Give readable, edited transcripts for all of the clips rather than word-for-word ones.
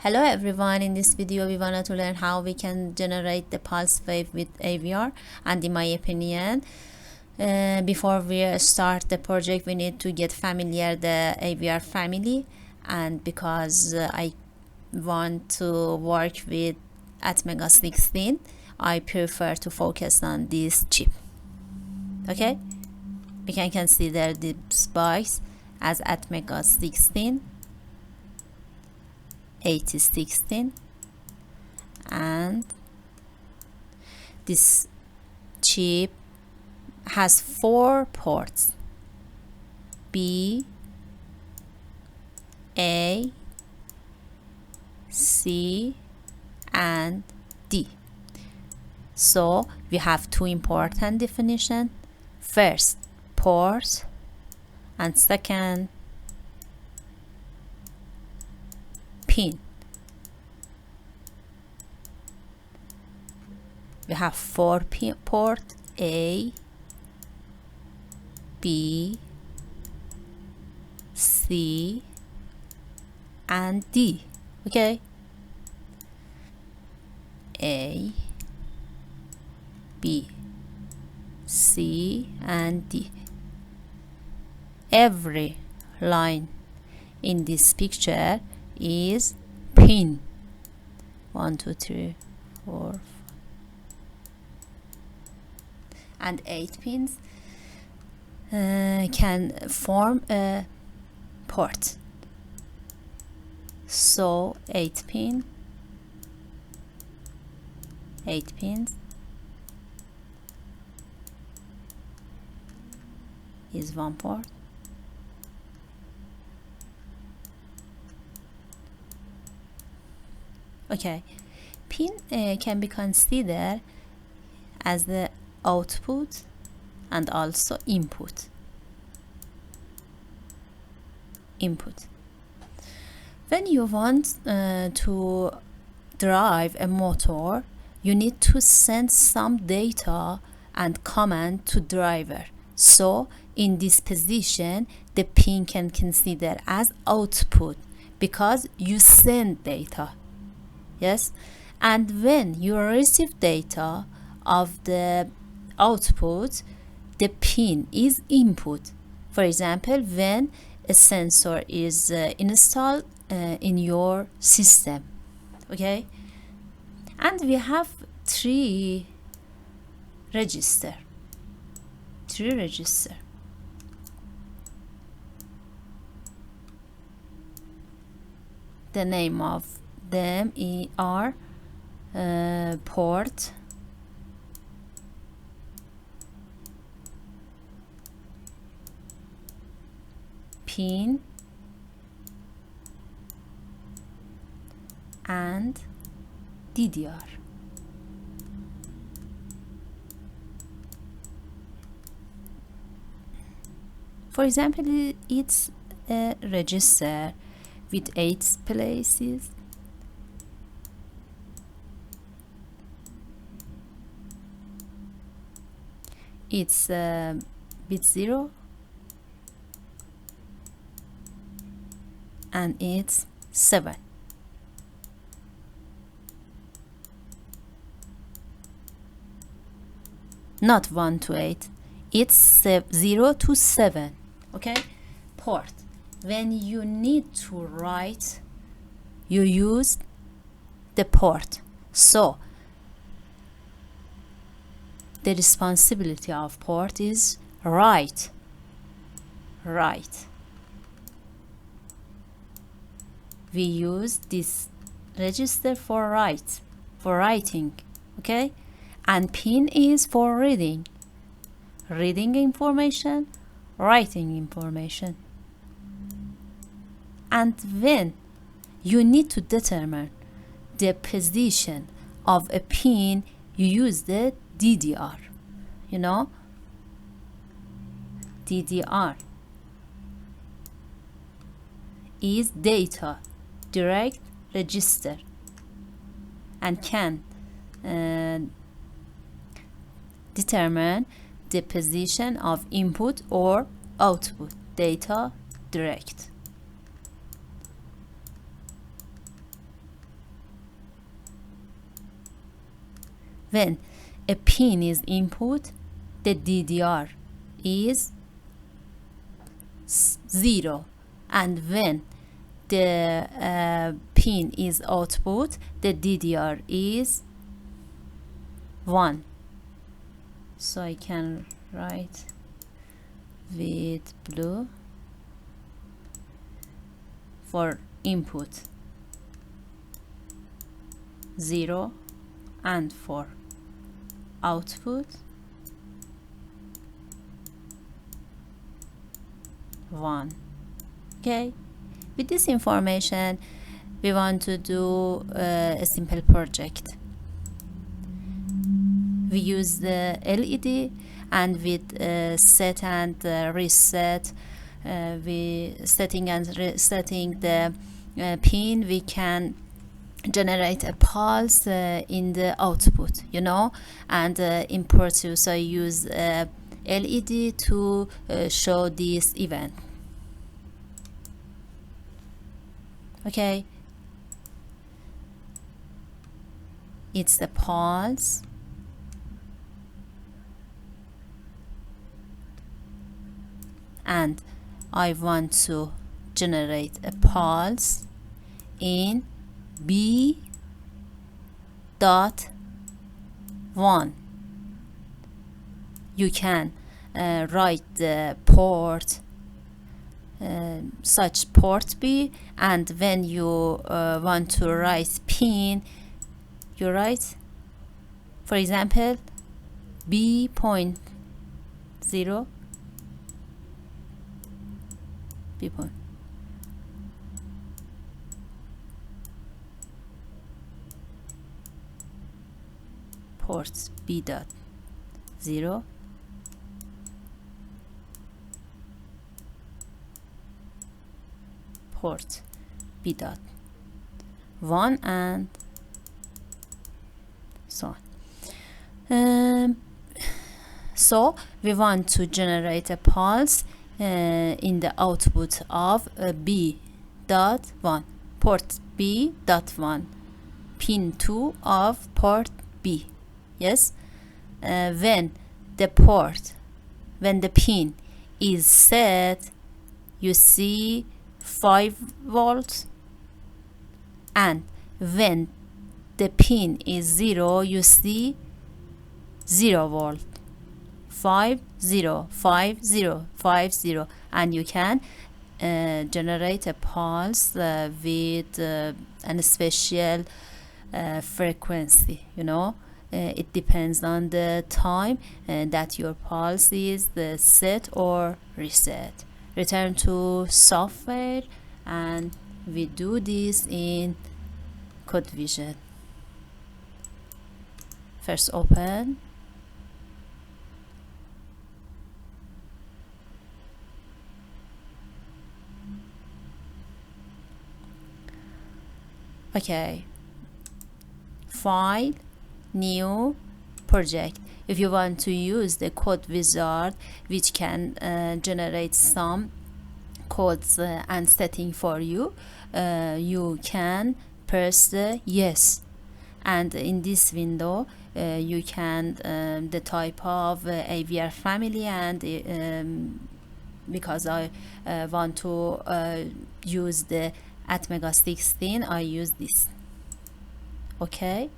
Hello everyone, in this video we wanted to learn how we can generate the pulse wave with AVR, and in my opinion before we start the project we need to get familiar the AVR family, and because I want to work with Atmel 16 I prefer to focus on this chip. Okay, we can consider this box as Atmel 16 8016, and this chip has 4 ports: B, A, C, and D. So we have 2 important definitions: first, port, and second, pin. We have 4 ports: A, B, C, and D. Okay, A, B, C, and D. Every line in this picture is pin. 1 2 3 4 5 and 8 pins can form a port. So 8 pins is 1 port. Okay, pin can be considered as the output and also input. When you want to drive a motor, you need to send some data and command to driver. So in this position the pin can consider as output because you send data. Yes, and when you receive data of the output, the pin is input. For example, when a sensor is installed in your system. Okay, and we have 3 registers. The name of them are port, pin, and DDR. For example, it's a register with 8 places. It's bit 0 and it's 7. Not 1 to 8, it's 0 to 7. Okay, port. When you need to write, you use the port. So the responsibility of port is write. We use this register for writing. Okay, and pin is for reading information, writing information. And when you need to determine the position of a pin, you use the DDR. You know, DDR is data direct register and can determine the position of input or output data direct. when a pin is input, the DDR is 0, and when the pin is output, the DDR is 1. So I can write with blue for input 0, and for output 1. Okay, with this information we want to do a simple project. We use the LED, and with set and reset, we setting and resetting the pin, we can generate a pulse in the output, you know. And in Proteus I use LED to show this event. Okay, it's the pulse, and I want to generate a pulse in B.1. You can write the port, such port B, and when you want to write pin, you write, for example, B.0, B point. Ports B.0, port B.1, and so on. So we want to generate a pulse in the output of B.1, port B.1, pin 2 of port B. Yes, when the pin is set, you see 5 volts, and when the pin is 0, you see 0 volt, 5 0 5 0 5 0, and you can generate a pulse with a special frequency, you know. It depends on the time that your pulse is set or reset. Return to software, and we do this in CodeVision. First open, okay, file, new project. If you want to use the code wizard, which can generate some codes and setting for you, you can press the yes, and in this window you can the type of AVR family, and because I want to use the Atmel 16, I use this. Okay,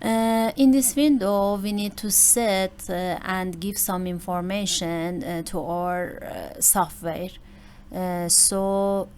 in this window we need to set and give some information to our software. So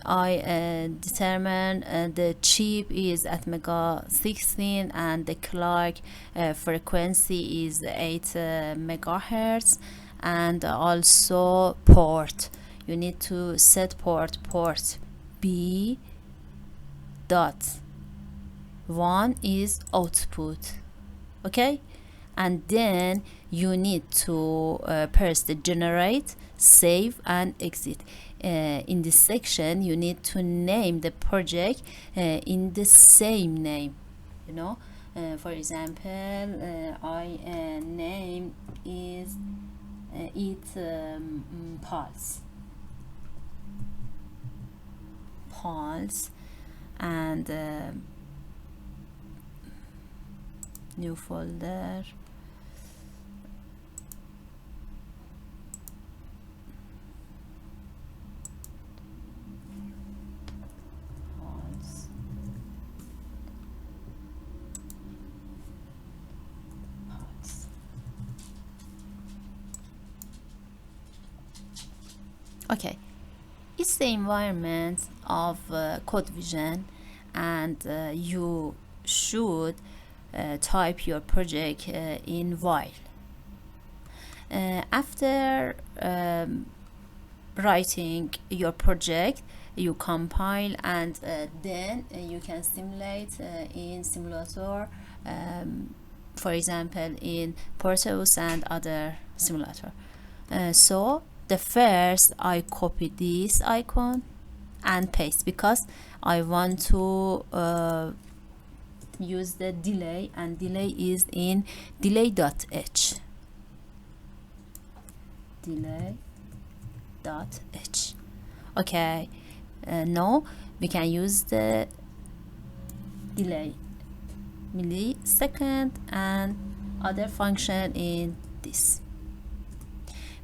I determine the chip is at Atmel 16, and the clock frequency is 8 megahertz, and also port. You need to set port B.1 is output. Okay, and then you need to press the generate, save, and exit. In this section you need to name the project in the same name, you know. For example, I name is it pulse. pulse and new folder, pulse, pulse. Okay, it's the environment of CodeVision, and you should type your project in while. After writing your project, you compile, and then you can simulate in simulator, for example in Proteus and other simulator. So the first I copy this icon and paste, because I want to use the delay, and delay is in delay.h. delay.h. Okay, now we can use the delay millisecond and other function in this.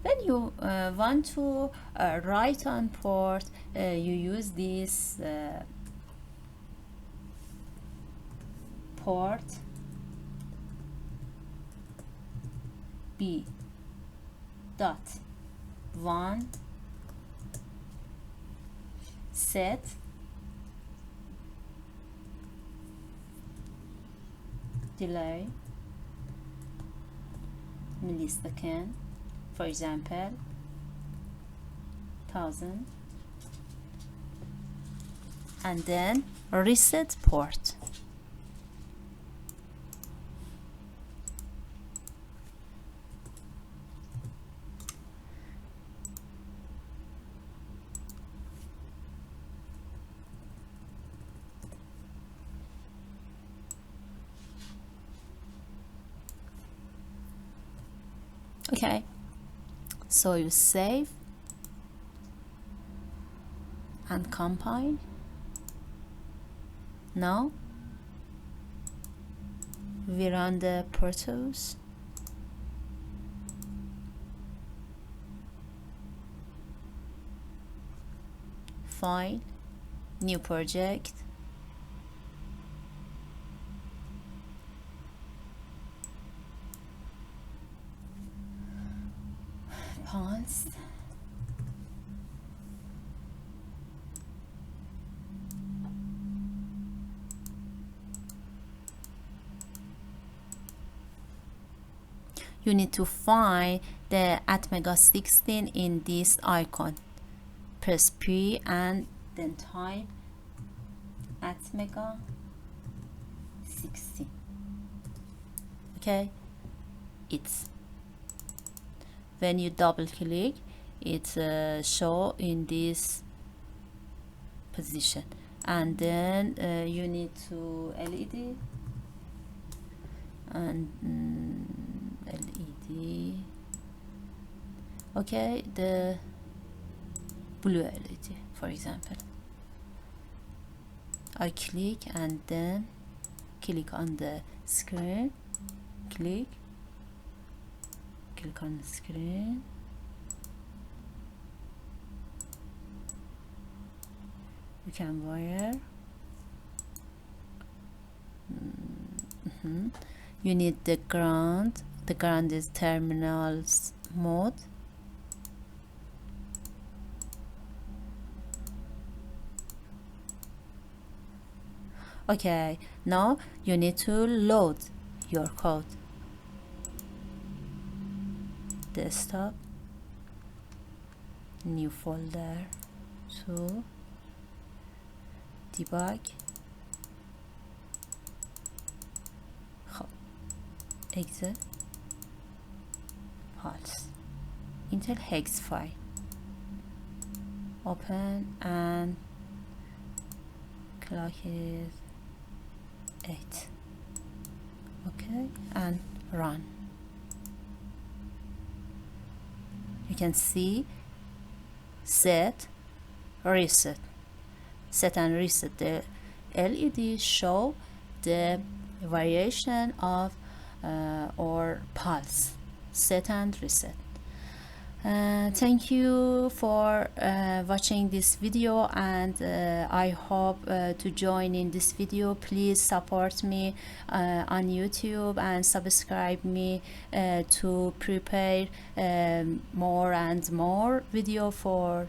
When you want to write on port, you use this port B dot 1 set delay millisecond, for example 1000, and then reset port. Okay, so you save and compile. Now we run the Proteus. File, new project, pulse, you need to find the Atmel 16 in this icon. Press P and then type Atmel 16. Okay, it's when you double click, it show in this position, and then you need to LED and LED. Okay, the blue LED, for example. I click and then click on the screen, click on the screen, you can wire. You need the ground. The ground is terminals mode. Okay, now you need to load your code. Desktop, new folder, to debug. Exit, pulse, Intel hex file, open, and clock is 8. Okay, and run. You can see set, reset. set and reset the LED show the variation of or pulse. Set and reset. Thank you for watching this video, and I hope to join in this video. Please support me on YouTube and subscribe me to prepare more and more video for